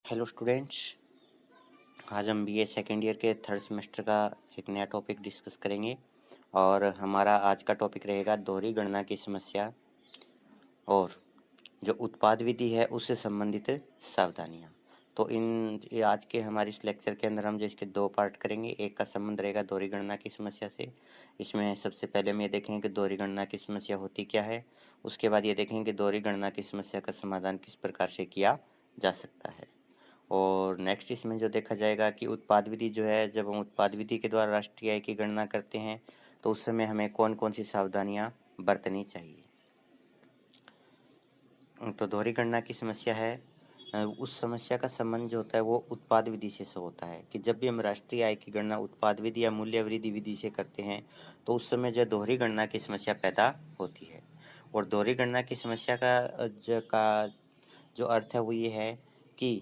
Hello students. आज हम BA second year के थर्ड सेमेस्टर का एक नया टॉपिक डिस्कस करेंगे और हमारा आज का टॉपिक रहेगा दोहरी गणना की समस्या और जो उत्पाद विधि है उससे संबंधित सावधानियां। तो ये आज के हमारे इस लेक्चर के अंदर हम जो इसके दो पार्ट करेंगे। एक का संबंध रहेगा दोहरी गणना की समस्या से। इसमें सबसे पहले हम ये देखेंगे कि दोहरी गणना की समस्या होती क्या है। उसके बाद ये देखेंगे कि दोहरी गणना की समस्या का समाधान किस प्रकार से किया जा सकता है। और नेक्स्ट इसमें जो देखा जाएगा कि उत्पाद विधि जो है, जब हम उत्पाद विधि के द्वारा राष्ट्रीय आय की गणना करते हैं तो उस समय हमें कौन कौन सी सावधानियां बरतनी चाहिए। तो दोहरी गणना की समस्या है, उस समस्या का संबंध जो होता है वो उत्पाद विधि से होता है कि जब भी हम राष्ट्रीय आय की गणना उत्पाद विधि या मूल्य वृद्धि विधि से करते हैं तो उस समय जो दोहरी गणना की समस्या पैदा होती है। और दोहरी गणना की समस्या का जो अर्थ है वो ये है कि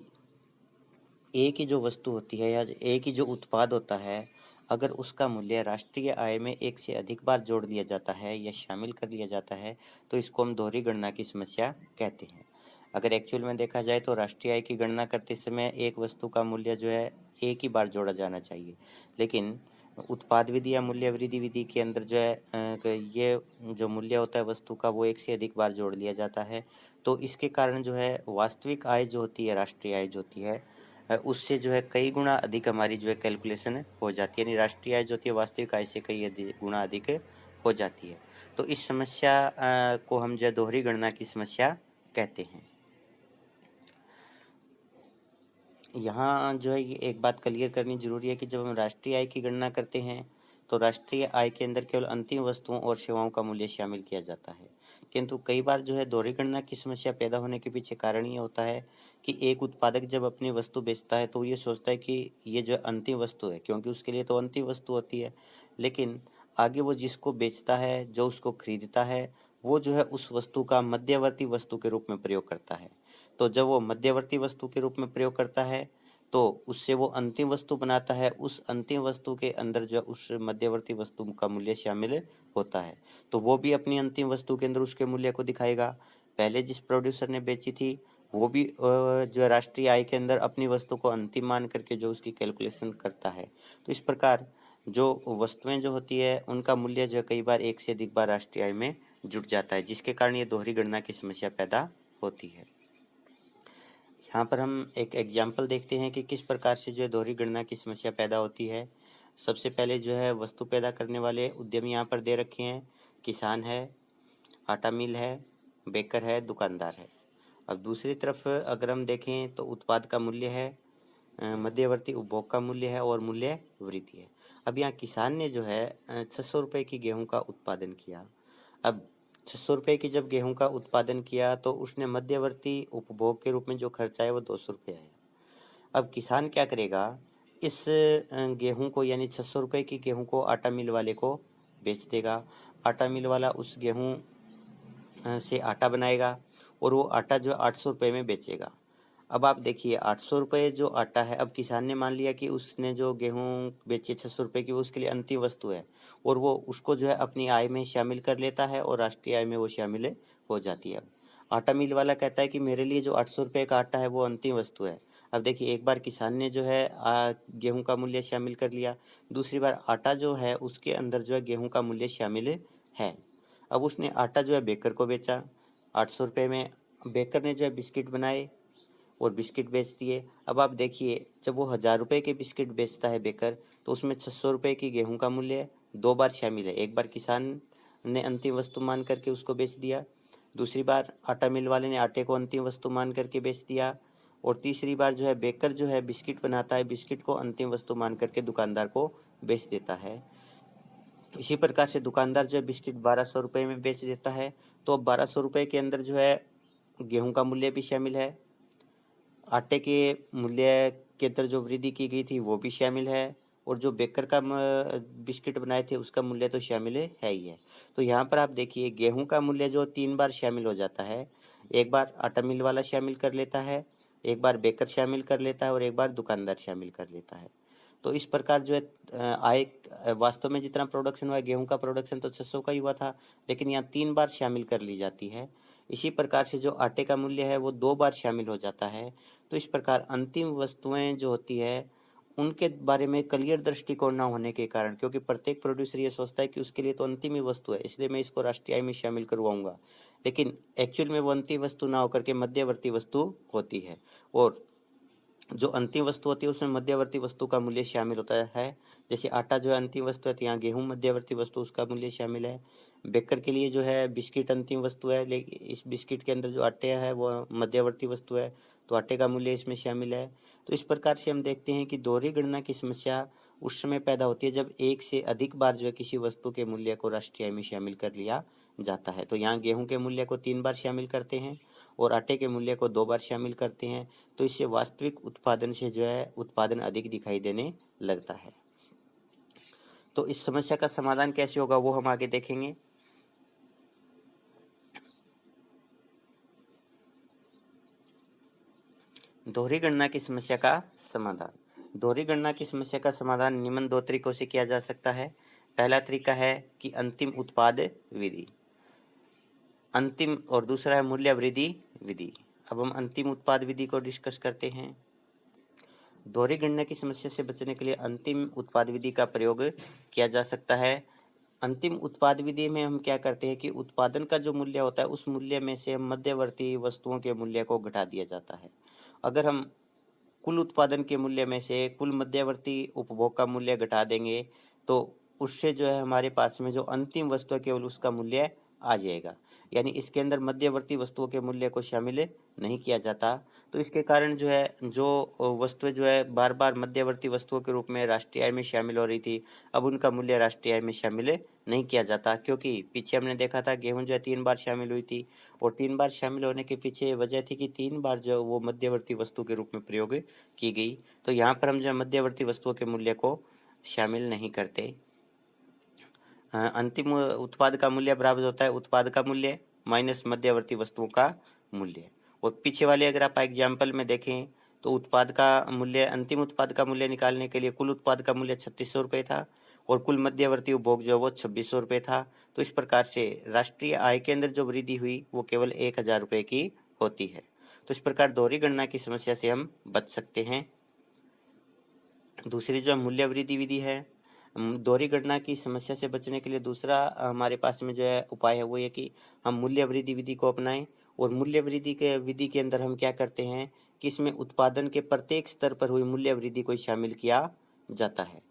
एक ही जो वस्तु होती है या एक ही जो उत्पाद होता है, अगर उसका मूल्य राष्ट्रीय आय में एक से अधिक बार जोड़ लिया जाता है या शामिल कर लिया जाता है तो इसको हम दोहरी गणना की समस्या कहते हैं। अगर एक्चुअल में देखा जाए तो राष्ट्रीय आय की गणना करते समय एक वस्तु का मूल्य जो है एक ही बार जोड़ा जाना चाहिए, लेकिन उत्पाद विधि या मूल्य वृद्धि विधि के अंदर जो है ये जो मूल्य होता है वस्तु का वो एक से अधिक बार जोड़ लिया जाता है। तो इसके कारण जो है वास्तविक आय जो होती है, राष्ट्रीय आय जो होती है, उससे जो है कई गुना अधिक हमारी जो है कैलकुलेशन हो जाती है, यानी राष्ट्रीय आय जो होती है वास्तविक आय से कई गुना अधिक हो जाती है। तो इस समस्या को हम जो है दोहरी गणना की समस्या कहते हैं। यहाँ जो है ये एक बात क्लियर करनी जरूरी है कि जब हम राष्ट्रीय आय की गणना करते हैं तो राष्ट्रीय आय के अंदर केवल अंतिम वस्तुओं और सेवाओं का मूल्य शामिल किया जाता है। किंतु कई बार जो है दोहरी गणना की समस्या पैदा होने के पीछे कारण ये होता है कि एक उत्पादक जब अपनी वस्तु बेचता है तो ये सोचता है कि ये जो अंतिम वस्तु है, क्योंकि उसके लिए तो अंतिम वस्तु होती है, लेकिन आगे वो जिसको बेचता है, जो उसको खरीदता है, वो जो है उस वस्तु का मध्यवर्ती वस्तु के रूप में प्रयोग करता है। तो जब वो मध्यवर्ती वस्तु के रूप में प्रयोग करता है तो उससे वो अंतिम वस्तु बनाता है। उस अंतिम वस्तु के अंदर जो उस मध्यवर्ती वस्तु का मूल्य शामिल होता है, तो वो भी अपनी अंतिम वस्तु के अंदर उसके मूल्य को दिखाएगा। पहले जिस प्रोड्यूसर ने बेची थी वो भी जो राष्ट्रीय आय के अंदर अपनी वस्तु को अंतिम मान करके जो उसकी कैलकुलेशन करता है। तो इस प्रकार जो वस्तुएं जो होती है उनका मूल्य जो कई बार एक से अधिक बार राष्ट्रीय आय में जुट जाता है, जिसके कारण ये दोहरी गणना की समस्या पैदा होती है। यहाँ पर हम एक एग्जाम्पल देखते हैं कि किस प्रकार से जो है दोहरी गणना की समस्या पैदा होती है। सबसे पहले जो है वस्तु पैदा करने वाले उद्यमी यहाँ पर दे रखे हैं। किसान है, आटा मिल है, बेकर है, दुकानदार है। अब दूसरी तरफ अगर हम देखें तो उत्पाद का मूल्य है, मध्यवर्ती उपभोग का मूल्य है और मूल्य वृद्धि है। अब यहाँ किसान ने जो है 600 रुपये की गेहूं का उत्पादन किया। अब 600 रुपये की जब गेहूं का उत्पादन किया तो उसने मध्यवर्ती उपभोग के रूप में जो खर्चा है वो 200 रुपये आया। अब किसान क्या करेगा, इस गेहूं को यानी 600 रुपये की गेहूं को आटा मिल वाले को बेच देगा। आटा मिल वाला उस गेहूं से आटा बनाएगा और वो आटा जो 800 रुपये में बेचेगा। अब आप देखिए 800 रुपये जो आटा है, अब किसान ने मान लिया कि उसने जो गेहूं बेची 600 रुपये की वो उसके लिए अंतिम वस्तु है और वो उसको जो है अपनी आय में शामिल कर लेता है और राष्ट्रीय आय में वो शामिल हो जाती है। अब आटा मिल वाला कहता है कि मेरे लिए जो 800 रुपये का आटा है वो अंतिम वस्तु है। अब देखिए एक बार किसान ने जो है गेहूं का मूल्य शामिल कर लिया, दूसरी बार आटा जो है उसके अंदर जो है गेहूं का मूल्य शामिल है। अब उसने आटा जो है बेकर को बेचा 800 रुपये में। बेकर ने जो है बिस्किट बनाए और बिस्किट बेच दिए। अब आप देखिए जब वो 1000 रुपये के बिस्किट बेचता है बेकर, तो उसमें 600 रुपये की गेहूं का मूल्य दो बार शामिल है। एक बार किसान ने अंतिम वस्तु मान करके उसको बेच दिया, दूसरी बार आटा मिल वाले ने आटे को अंतिम वस्तु मान करके बेच दिया और तीसरी बार जो है बेकर जो है बिस्किट बनाता है, बिस्किट को अंतिम वस्तु मान करके दुकानदार को बेच देता है। इसी प्रकार से दुकानदार जो है बिस्किट 1200 रुपये में बेच देता है। तो अब 1200 रुपये के अंदर जो है गेहूं का मूल्य भी शामिल है, आटे के मूल्य के अंदर जो वृद्धि की गई थी वो भी शामिल है और जो बेकर का बिस्किट बनाए थे उसका मूल्य तो शामिल है ही है। तो यहाँ पर आप देखिए गेहूं का मूल्य जो 3 बार शामिल हो जाता है। एक बार आटा मिल वाला शामिल कर लेता है, एक बार बेकर शामिल कर लेता है और एक बार दुकानदार शामिल कर लेता है। तो इस प्रकार जो है आय वास्तव में जितना प्रोडक्शन हुआ गेहूं का प्रोडक्शन तो 600 का ही हुआ था, लेकिन यहाँ 3 बार शामिल कर ली जाती है। इसी प्रकार से जो आटे का मूल्य है वो 2 बार शामिल हो जाता है। तो इस प्रकार अंतिम वस्तुएं जो होती है उनके बारे में क्लियर दृष्टिकोण ना होने के कारण, क्योंकि प्रत्येक प्रोड्यूसर ये सोचता है कि उसके लिए तो अंतिम ही वस्तु है, इसलिए मैं इसको राष्ट्रीय आय में शामिल करवाऊंगा, लेकिन एक्चुअल में वो अंतिम वस्तु ना होकर के मध्यवर्ती वस्तु होती है। और जो अंतिम वस्तु होती है उसमें मध्यवर्ती वस्तु का मूल्य शामिल होता है। जैसे आटा जो है अंतिम वस्तु है, तो यहाँ गेहूं मध्यवर्ती वस्तु उसका मूल्य शामिल है। बेकर के लिए जो है बिस्किट अंतिम वस्तु है, लेकिन इस बिस्किट के अंदर जो आटे है वो मध्यवर्ती वस्तु है, तो आटे का मूल्य इसमें शामिल है। तो इस प्रकार से हम देखते हैं कि दोहरी गणना की समस्या उस समय पैदा होती है जब एक से अधिक बार जो है किसी वस्तु के मूल्य को राष्ट्रीय आय में शामिल कर लिया जाता है। तो यहाँ गेहूं के मूल्य को 3 बार शामिल करते हैं और आटे के मूल्य को 2 बार शामिल करते हैं, तो इससे वास्तविक उत्पादन से जो है उत्पादन अधिक दिखाई देने लगता है। तो इस समस्या का समाधान कैसे होगा वो हम आगे देखेंगे। दोहरी गणना की समस्या का समाधान। दोहरी गणना की समस्या का समाधान निम्न 2 तरीकों से किया जा सकता है। पहला तरीका है कि अंतिम उत्पाद विधि, अंतिम, और दूसरा है मूल्य वृद्धि विधि। अब हम अंतिम उत्पाद विधि को डिस्कस करते हैं। दोहरी गणना की समस्या से बचने के लिए अंतिम उत्पाद विधि का प्रयोग किया जा सकता है। अंतिम उत्पाद विधि में हम क्या करते हैं कि उत्पादन का जो मूल्य होता है उस मूल्य में से मध्यवर्ती वस्तुओं के मूल्य को घटा दिया जाता है। अगर हम कुल उत्पादन के मूल्य में से कुल मध्यवर्ती उपभोग का मूल्य घटा देंगे तो उससे जो है हमारे पास में जो अंतिम वस्तु है केवल उसका मूल्य आ जाएगा, यानी इसके अंदर मध्यवर्ती वस्तुओं के मूल्य को शामिल नहीं किया जाता। तो इसके कारण जो है जो वस्तुएं जो है बार बार मध्यवर्ती वस्तुओं के रूप में राष्ट्रीय आय में शामिल हो रही थी, अब उनका मूल्य राष्ट्रीय आय में शामिल नहीं किया जाता, क्योंकि पीछे हमने देखा था गेहूं जो है 3 बार शामिल हुई थी, और 3 बार शामिल होने के पीछे वजह थी कि 3 बार जो वो मध्यवर्ती वस्तु के रूप में प्रयोग की गई। तो यहाँ पर हम जो मध्यवर्ती वस्तुओं के मूल्य को शामिल नहीं करते। अंतिम उत्पाद का मूल्य बराबर होता है उत्पाद का मूल्य माइनस मध्यवर्ती वस्तुओं का मूल्य। और पीछे वाले अगर आप एग्जाम्पल में देखें तो उत्पाद का मूल्य, अंतिम उत्पाद का मूल्य निकालने के लिए कुल उत्पाद का मूल्य 3600 रुपये था और कुल मध्यवर्ती उपभोग जो है वो 2600 रुपये था। तो इस प्रकार से राष्ट्रीय आय के अंदर जो वृद्धि हुई वो केवल 1000 रुपये की होती है। तो इस प्रकार दोहरी गणना की समस्या से हम बच सकते हैं। दूसरी जो मूल्य वृद्धि विधि है, दोहरी गणना की समस्या से बचने के लिए दूसरा हमारे पास में जो है उपाय है वो ये कि हम मूल्य वृद्धि विधि को अपनाएं। और मूल्य वृद्धि के विधि के अंदर हम क्या करते हैं कि इसमें उत्पादन के प्रत्येक स्तर पर हुई मूल्य वृद्धि को शामिल किया जाता है।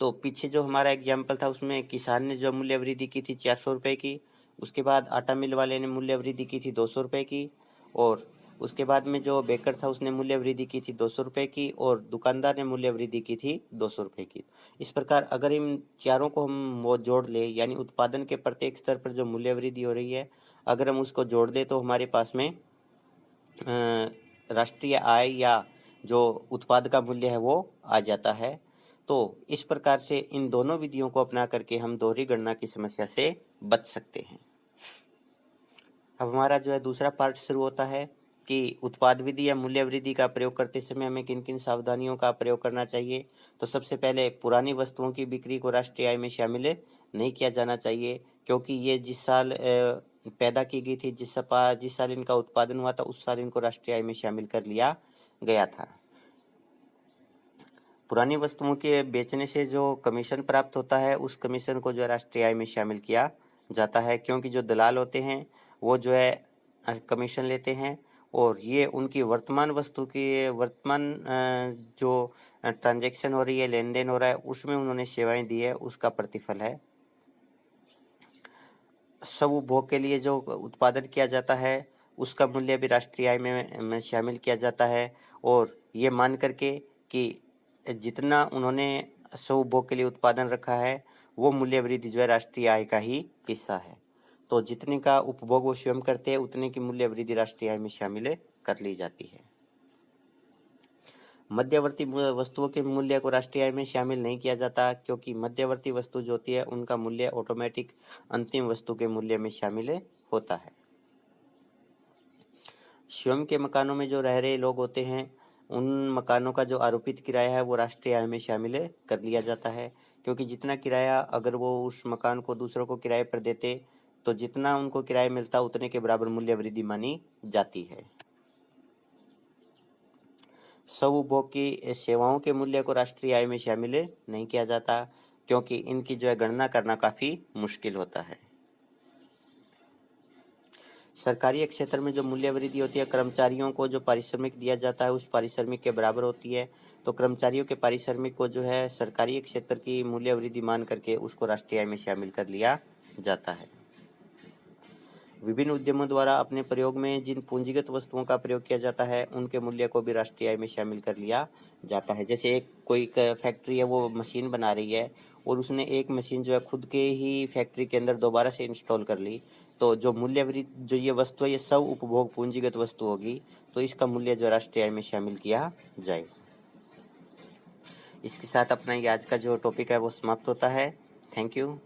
तो पीछे जो हमारा एग्जाम्पल था उसमें किसान ने जो मूल्य वृद्धि की थी 400 रुपये की, उसके बाद आटा मिल वाले ने मूल्य वृद्धि की थी 200 रुपये की, और उसके बाद में जो बेकर था उसने मूल्य वृद्धि की थी 200 रुपये की, और दुकानदार ने मूल्य वृद्धि की थी 200 रुपये की। इस प्रकार अगर इन चारों को हम वो जोड़ ले, यानी उत्पादन के प्रत्येक स्तर पर जो मूल्य वृद्धि हो रही है अगर हम उसको जोड़ दें तो हमारे पास में राष्ट्रीय आय या जो उत्पाद का मूल्य है वो आ जाता है। तो इस प्रकार से इन दोनों विधियों को अपना करके हम दोहरी गणना की समस्या से बच सकते हैं। अब हमारा जो है दूसरा पार्ट शुरू होता है कि उत्पाद विधि या मूल्य वृद्धि का प्रयोग करते समय हमें किन किन सावधानियों का प्रयोग करना चाहिए। तो सबसे पहले पुरानी वस्तुओं की बिक्री को राष्ट्रीय आय में शामिल नहीं किया जाना चाहिए, क्योंकि ये जिस साल पैदा की गई थी, जिस साल इनका उत्पादन हुआ था उस साल इनको राष्ट्रीय आय में शामिल कर लिया गया था। पुरानी वस्तुओं के बेचने से जो कमीशन प्राप्त होता है उस कमीशन को जो है राष्ट्रीय आय में शामिल किया जाता है, क्योंकि जो दलाल होते हैं वो जो है कमीशन लेते हैं और ये उनकी वर्तमान वस्तु की वर्तमान जो ट्रांजैक्शन हो रही है, लेन देन हो रहा है, उसमें उन्होंने सेवाएं दी है उसका प्रतिफल है। सब उपभोग के लिए जो उत्पादन किया जाता है उसका मूल्य भी राष्ट्रीय आय में शामिल किया जाता है, और ये मान करके कि जितना उन्होंने सब उपभोग के लिए उत्पादन रखा है वो मूल्य वृद्धि जो है राष्ट्रीय आय का ही हिस्सा है। तो जितने का उपभोग वो स्वयं करते हैं उतने की मूल्य वृद्धि राष्ट्रीय आय में शामिल कर ली जाती है। मध्यवर्ती वस्तुओं के मूल्य को राष्ट्रीय आय में शामिल नहीं किया जाता, क्योंकि मध्यवर्ती वस्तु जो होती है उनका मूल्य ऑटोमेटिक अंतिम वस्तु के मूल्य में शामिल होता है। स्वयं के मकानों में जो रह रहे लोग होते हैं उन मकानों का जो आरोपित किराया है वो राष्ट्रीय आय में शामिल कर लिया जाता है, क्योंकि जितना किराया अगर वो उस मकान को दूसरों को किराए पर देते तो जितना उनको किराया मिलता है उतने के बराबर मूल्य वृद्धि मानी जाती है। स्वउपभोग की सेवाओं के मूल्य को राष्ट्रीय आय में शामिल नहीं किया जाता, क्योंकि इनकी जो है गणना करना काफी मुश्किल होता है। सरकारी क्षेत्र में जो मूल्य वृद्धि होती है, कर्मचारियों को जो पारिश्रमिक दिया जाता है उस पारिश्रमिक के बराबर होती है। तो कर्मचारियों के पारिश्रमिक को जो है सरकारी क्षेत्र की मूल्य वृद्धि मान करके उसको राष्ट्रीय आय में शामिल कर लिया जाता है। विभिन्न उद्यमों द्वारा अपने प्रयोग में जिन पूंजीगत वस्तुओं का प्रयोग किया जाता है उनके मूल्य को भी राष्ट्रीय आय में शामिल कर लिया जाता है। जैसे कोई फैक्ट्री है, वो मशीन बना रही है और उसने एक मशीन जो है खुद के ही फैक्ट्री के अंदर दोबारा से इंस्टॉल कर ली, तो जो मूल्य वृद्धि जो ये वस्तु है ये सब उपभोग पूंजीगत वस्तु होगी, तो इसका मूल्य जो राष्ट्रीय आय में शामिल किया जाएगा। इसके साथ अपना ये आज का जो टॉपिक है वो समाप्त होता है। Thank you.